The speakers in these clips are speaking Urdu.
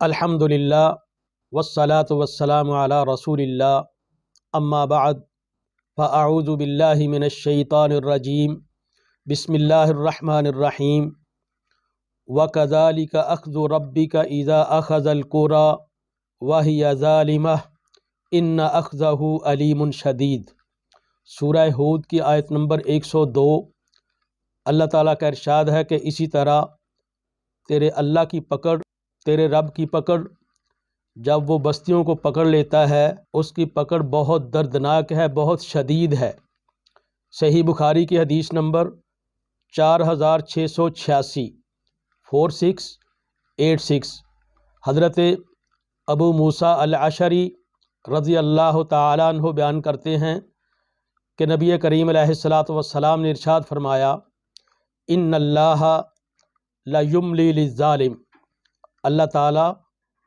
الحمدللہ والصلاة والسلام علی رسول اللہ اما بعد فاعوذ باللہ من الشیطان الرجیم بسم اللہ الرحمن الرحیم وَكَذَلِكَ أَخْذُ رَبِّكَ إِذَا أَخَذَ الْقُرَى وَهِيَ ظَالِمَةٌ إِنَّ أَخْذَهُ أَلِيمٌ شَدِيد۔ سورہ ہود کی آیت نمبر 102۔ اللہ تعالیٰ کا ارشاد ہے کہ اسی طرح تیرے اللہ کی پکڑ، تیرے رب کی پکڑ، جب وہ بستیوں کو پکڑ لیتا ہے اس کی پکڑ بہت دردناک ہے، بہت شدید ہے۔ صحیح بخاری کی حدیث نمبر 4686 4686۔ حضرت ابو موسیٰ الاشعری رضی اللہ تعالیٰ عنہ بیان کرتے ہیں کہ نبی کریم علیہ السلام نے ارشاد فرمایا، ان اللہ لا یملی للظالم، اللہ تعالیٰ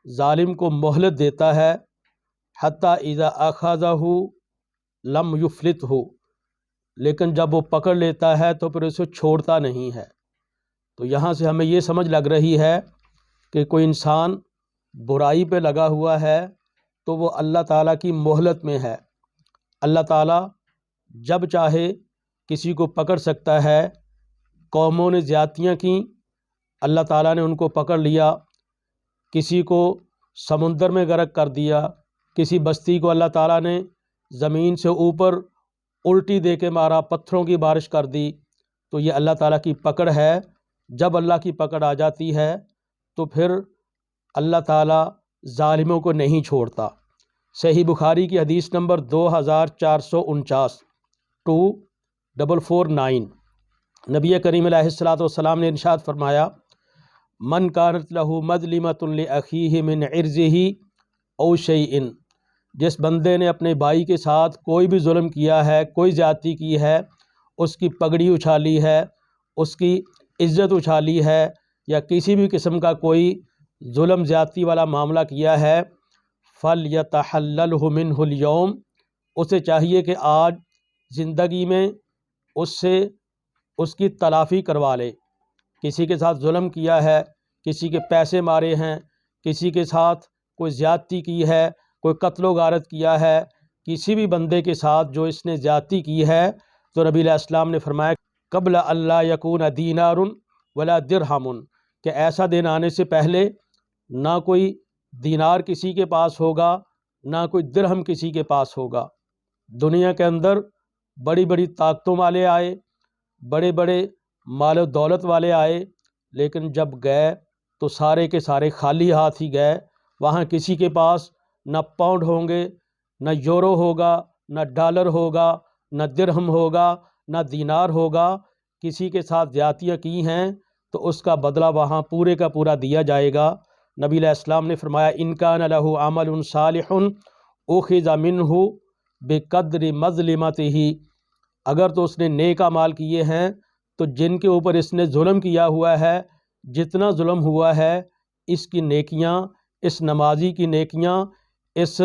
ظالم کو مہلت دیتا ہے، حتی اذا اخذہ لم یفلتہ، لیکن جب وہ پکڑ لیتا ہے تو پھر اسے چھوڑتا نہیں ہے۔ تو یہاں سے ہمیں یہ سمجھ لگ رہی ہے کہ کوئی انسان برائی پہ لگا ہوا ہے تو وہ اللہ تعالیٰ کی مہلت میں ہے۔ اللہ تعالیٰ جب چاہے کسی کو پکڑ سکتا ہے۔ قوموں نے زیادتیاں کیں، اللہ تعالیٰ نے ان کو پکڑ لیا، کسی کو سمندر میں غرق کر دیا، کسی بستی کو اللہ تعالیٰ نے زمین سے اوپر الٹی دے کے مارا، پتھروں کی بارش کر دی۔ تو یہ اللہ تعالیٰ کی پکڑ ہے۔ جب اللہ کی پکڑ آ جاتی ہے تو پھر اللہ تعالیٰ ظالموں کو نہیں چھوڑتا۔ صحیح بخاری کی حدیث نمبر 2449 2449۔ نبی کریم علیہ السلام نے ارشاد فرمایا، من کانت لہ مظلمۃ لأخیہ من عرضہ او شیء، جس بندے نے اپنے بھائی کے ساتھ کوئی بھی ظلم کیا ہے، کوئی زیادتی کی ہے، اس کی پگڑی اچھالی ہے، اس کی عزت اچھالی ہے، یا کسی بھی قسم کا کوئی ظلم زیادتی والا معاملہ کیا ہے، فَلْيَتَحَلَّلْهُ مِنْهُ الْيَوْمِ، اسے چاہیے کہ آج زندگی میں اس سے اس کی تلافی کروا لے۔ کسی کے ساتھ ظلم کیا ہے، کسی کے پیسے مارے ہیں، کسی کے ساتھ کوئی زیادتی کی ہے، کوئی قتل و غارت کیا ہے، کسی بھی بندے کے ساتھ جو اس نے زیادتی کی ہے، تو نبی علیہ السلام نے فرمایا قبل اللہ یکون دینار ولا درہم، کہ ایسا دن آنے سے پہلے نہ کوئی دینار کسی کے پاس ہوگا، نہ کوئی درہم کسی کے پاس ہوگا۔ دنیا کے اندر بڑی بڑی طاقتوں والے آئے، بڑے بڑے مال و دولت والے آئے، لیکن جب گئے تو سارے کے سارے خالی ہاتھ ہی گئے۔ وہاں کسی کے پاس نہ پاؤنڈ ہوں گے، نہ یورو ہوگا، نہ ڈالر ہوگا، نہ درہم ہوگا، نہ دینار ہوگا۔ کسی کے ساتھ زیادتیاں کی ہیں تو اس کا بدلہ وہاں پورے کا پورا دیا جائے گا۔ نبی علیہ السلام نے فرمایا، ان کان لہ عمل صالح اخذ منہ بقدر مظلمتہ، اگر تو اس نے نیک اعمال کیے ہیں تو جن کے اوپر اس نے ظلم کیا ہوا ہے، جتنا ظلم ہوا ہے، اس کی نیکیاں، اس نمازی کی نیکیاں، اس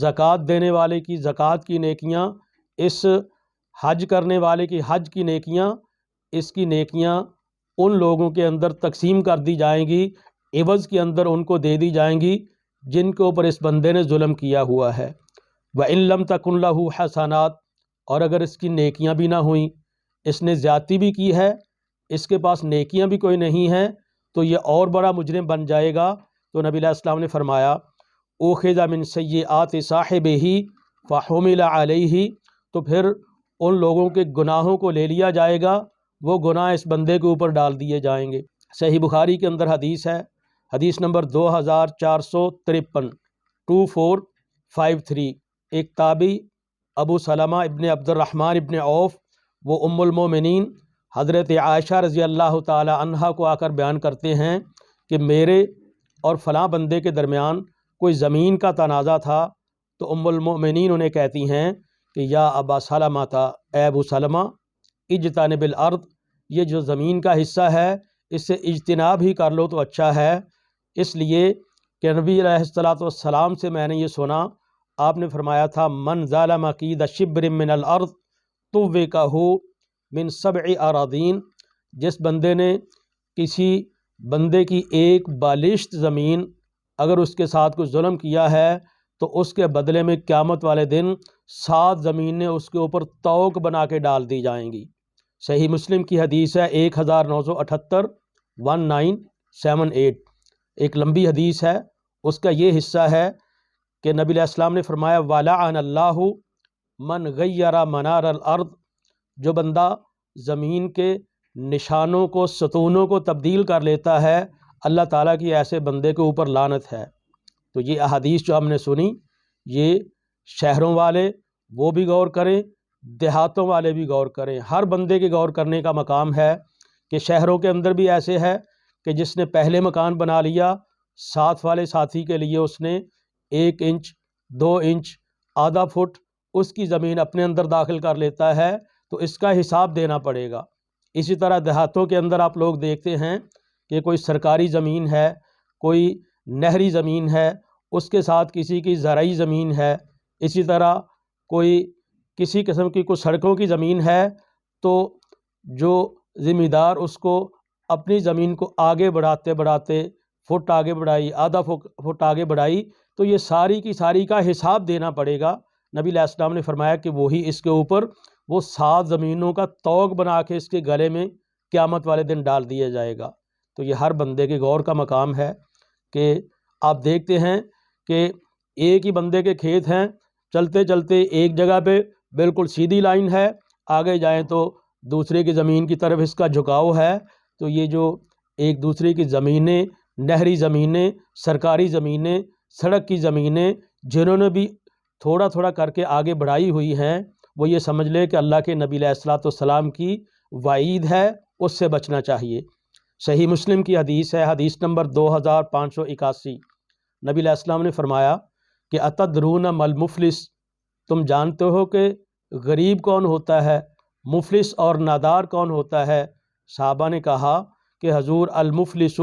زکوٰۃ دینے والے کی زکوٰۃ کی نیکیاں، اس حج کرنے والے کی حج کی نیکیاں، اس کی نیکیاں ان لوگوں کے اندر تقسیم کر دی جائیں گی، عوض کے اندر ان کو دے دی جائیں گی جن کے اوپر اس بندے نے ظلم کیا ہوا ہے۔ وَإِن لَمْ تَكُنْ لَهُ حَسَنَاتٌ، اور اگر اس کی نیکیاں بھی نہ ہوئیں، اس نے زیادتی بھی کی ہے، اس کے پاس نیکیاں بھی کوئی نہیں ہیں، تو یہ اور بڑا مجرم بن جائے گا۔ تو نبی علیہ السلام نے فرمایا، اُوخِذَ مِن سَیِّئَاتِ صَاحِبِهِ فَحُمِلَ عَلَیْهِ، تو پھر ان لوگوں کے گناہوں کو لے لیا جائے گا، وہ گناہ اس بندے کے اوپر ڈال دیے جائیں گے۔ صحیح بخاری کے اندر حدیث ہے، حدیث نمبر 2453 2453۔ ایک تابعی ابو سلمہ ابن عبد الرحمن ابن عوف، وہ ام المومنین حضرت عائشہ رضی اللہ تعالی عنہا کو آ کر بیان کرتے ہیں کہ میرے اور فلاں بندے کے درمیان کوئی زمین کا تنازع تھا، تو ام المومنین انہیں کہتی ہیں کہ یا ابا سلمہ تھا، اے ابو سلمہ، اجتنب الارض، یہ جو زمین کا حصہ ہے اس سے اجتناب ہی کر لو تو اچھا ہے۔ اس لیے کہ نبی علیہ السلام سے میں نے یہ سنا، آپ نے فرمایا تھا، من ظالم قید شبر من الارض طوقہ من 7 اراضین، جس بندے نے کسی بندے کی ایک بالشت زمین اگر اس کے ساتھ کچھ ظلم کیا ہے تو اس کے بدلے میں قیامت والے دن 7 زمینیں اس کے اوپر طوق بنا کے ڈال دی جائیں گی۔ صحیح مسلم کی حدیث ہے 1978 1978، ایک لمبی حدیث ہے۔ اس کا یہ حصہ ہے کہ نبی علیہ السلام نے فرمایا وَلَعَنَ اللَّهُ مَنْ غَيَّرَ مَنَارَ الْأَرْضِ، جو بندہ زمین کے نشانوں کو، ستونوں کو تبدیل کر لیتا ہے، اللہ تعالیٰ کی ایسے بندے کے اوپر لعنت ہے۔ تو یہ احادیث جو ہم نے سنی، یہ شہروں والے وہ بھی غور کریں، دیہاتوں والے بھی غور کریں، ہر بندے کے غور کرنے کا مقام ہے کہ شہروں کے اندر بھی ایسے ہے کہ جس نے پہلے مکان بنا لیا، ساتھ والے ساتھی کے لیے اس نے 1 انچ 2 انچ آدھا فٹ اس کی زمین اپنے اندر داخل کر لیتا ہے، تو اس کا حساب دینا پڑے گا۔ اسی طرح دیہاتوں کے اندر آپ لوگ دیکھتے ہیں کہ کوئی سرکاری زمین ہے، کوئی نہری زمین ہے، اس کے ساتھ کسی کی زرعی زمین ہے، اسی طرح کوئی کسی قسم کی کوئی سڑکوں کی زمین ہے، تو جو ذمہ دار اس کو اپنی زمین کو آگے بڑھاتے بڑھاتے فٹ آگے بڑھائی، آدھا فٹ آگے بڑھائی، تو یہ ساری کی ساری کا حساب دینا پڑے گا۔ نبی علیہ السلام نے فرمایا کہ وہی اس کے اوپر وہ 7 زمینوں کا طوق بنا کے اس کے گلے میں قیامت والے دن ڈال دیا جائے گا۔ تو یہ ہر بندے کے غور کا مقام ہے کہ آپ دیکھتے ہیں کہ ایک ہی بندے کے کھیت ہیں، چلتے چلتے ایک جگہ پہ بالکل سیدھی لائن ہے، آگے جائیں تو دوسرے کی زمین کی طرف اس کا جھکاؤ ہے۔ تو یہ جو ایک دوسرے کی زمینیں، نہری زمینیں، سرکاری زمینیں، سڑک کی زمینیں جنہوں نے بھی تھوڑا تھوڑا کر کے آگے بڑھائی ہوئی ہیں، وہ یہ سمجھ لے کہ اللہ کے نبی علیہ الصلوۃ والسلام کی وعید ہے، اس سے بچنا چاہیے۔ صحیح مسلم کی حدیث ہے، حدیث نمبر 2581۔ نبی علیہ السلام نے فرمایا کہ اتدرون مل مفلس، تم جانتے ہو کہ غریب کون ہوتا ہے، مفلس اور نادار کون ہوتا ہے؟ صحابہ نے کہا کہ حضور المفلس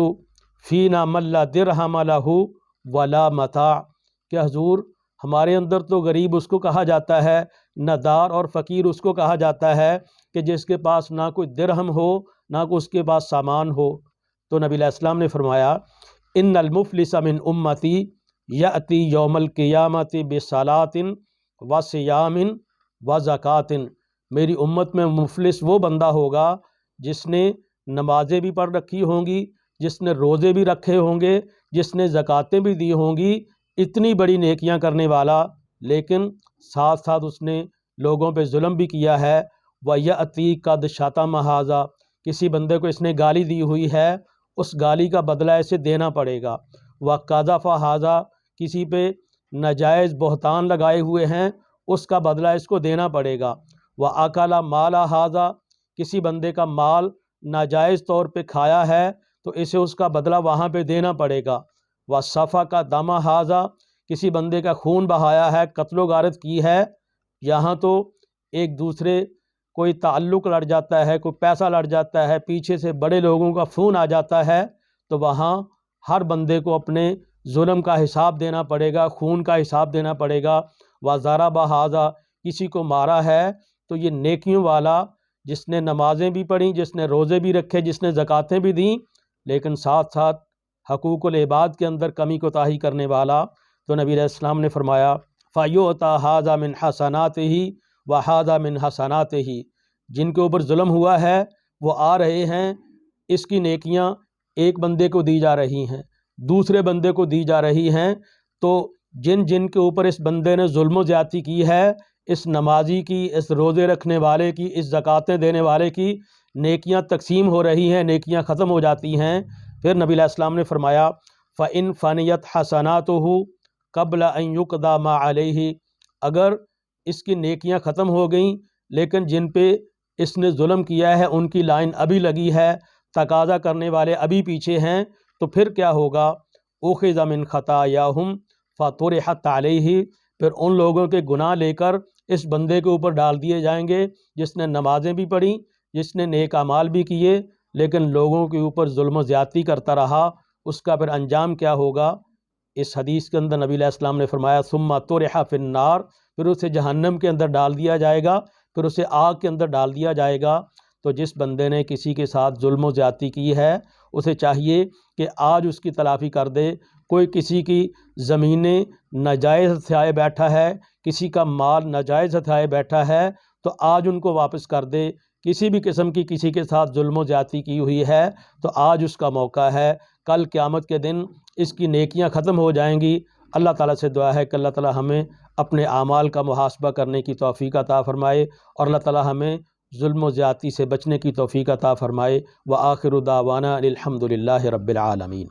فینا من لا درہم لہ ولا متاع، کہ حضور ہمارے اندر تو غریب اس کو کہا جاتا ہے، نادار اور فقیر اس کو کہا جاتا ہے کہ جس کے پاس نہ کوئی درہم ہو نہ کوئی اس کے پاس سامان ہو۔ تو نبی علیہ السلام نے فرمایا ان المفلس من امتی یأتی یوم القیامت بصلاۃ وصیام وزکوٰۃ، میری امت میں مفلس وہ بندہ ہوگا جس نے نمازیں بھی پڑھ رکھی ہوں گی، جس نے روزے بھی رکھے ہوں گے، جس نے زکاتیں بھی دی ہوں گی، اتنی بڑی نیکیاں کرنے والا، لیکن ساتھ ساتھ اس نے لوگوں پہ ظلم بھی کیا ہے۔ وَيَأْتِي قَدْ شَتَمَ هَذَا، کسی بندے کو اس نے گالی دی ہوئی ہے، اس گالی کا بدلہ اسے دینا پڑے گا۔ وَقَذَفَ هَذَا، کسی پہ ناجائز بہتان لگائے ہوئے ہیں، اس کا بدلہ اس کو دینا پڑے گا۔ وَأَكَلَ مَالَ هَذَا، کسی بندے کا مال ناجائز طور پہ کھایا ہے تو اسے اس کا بدلہ وہاں پہ دینا پڑے گا۔ وَسَفَكَ دَمَ هَذَا، کسی بندے کا خون بہایا ہے، قتل و غارت کی ہے، یہاں تو ایک دوسرے کوئی تعلق لڑ جاتا ہے، کوئی پیسہ لڑ جاتا ہے، پیچھے سے بڑے لوگوں کا فون آ جاتا ہے، تو وہاں ہر بندے کو اپنے ظلم کا حساب دینا پڑے گا، خون کا حساب دینا پڑے گا۔ وَضَرَبَ هَذَا، کسی کو مارا ہے تو یہ نیکیوں والا جس نے نمازیں بھی پڑھیں، جس نے روزے بھی رکھے، جس نے زکاتیں بھی دیں، لیکن ساتھ ساتھ حقوق العباد کے اندر کمی کوتاہی کرنے والا، تو نبی علیہ السلام نے فرمایا فَيُؤْتَى هَذَا مِنْ حَسَنَاتِهِ وَهَذَا مِنْ حَسَنَاتِهِ، جن کے اوپر ظلم ہوا ہے وہ آ رہے ہیں، اس کی نیکیاں ایک بندے کو دی جا رہی ہیں، دوسرے بندے کو دی جا رہی ہیں، تو جن جن کے اوپر اس بندے نے ظلم و زیادتی کی ہے، اس نمازی کی، اس روزے رکھنے والے کی، اس زکاتیں دینے والے کی نیکیاں تقسیم ہو رہی ہیں، نیکیاں ختم ہو جاتی ہیں۔ پھر نبی علیہ السلام نے فرمایا فَإِنْ فَنِيَتْ حَسَنَاتُهُ قَبْلَ أَنْ يُقْضَى مَا عَلَيْهِ، اگر اس کی نیکیاں ختم ہو گئیں لیکن جن پہ اس نے ظلم کیا ہے ان کی لائن ابھی لگی ہے، تقاضا کرنے والے ابھی پیچھے ہیں، تو پھر کیا ہوگا؟ أُخِذَ مِنْ خَطَايَاهُمْ فَطُرِحَتْ عَلَيْهِ، پھر ان لوگوں کے گناہ لے کر اس بندے کے اوپر ڈال دیے جائیں گے جس نے نمازیں بھی پڑھیں، جس نے نیک اعمال بھی کیے، لیکن لوگوں کے اوپر ظلم و زیادتی کرتا رہا، اس کا پھر انجام کیا ہوگا؟ اس حدیث کے اندر نبی علیہ السلام نے فرمایا ثم طرح فی النار، پھر اسے جہنم کے اندر ڈال دیا جائے گا، پھر اسے آگ کے اندر ڈال دیا جائے گا۔ تو جس بندے نے کسی کے ساتھ ظلم و زیادتی کی ہے اسے چاہیے کہ آج اس کی تلافی کر دے۔ کوئی کسی کی زمینیں ناجائز ہتھیائے بیٹھا ہے، کسی کا مال ناجائز ہتھیائے بیٹھا ہے، تو آج ان کو واپس کر دے۔ کسی بھی قسم کی کسی کے ساتھ ظلم و زیادتی کی ہوئی ہے تو آج اس کا موقع ہے، کل قیامت کے دن اس کی نیکیاں ختم ہو جائیں گی۔ اللہ تعالیٰ سے دعا ہے کہ اللہ تعالیٰ ہمیں اپنے اعمال کا محاسبہ کرنے کی توفیق عطا فرمائے، اور اللہ تعالیٰ ہمیں ظلم و زیادتی سے بچنے کی توفیق عطا فرمائے۔ وآخر دعوانا الحمد للہ رب العالمین۔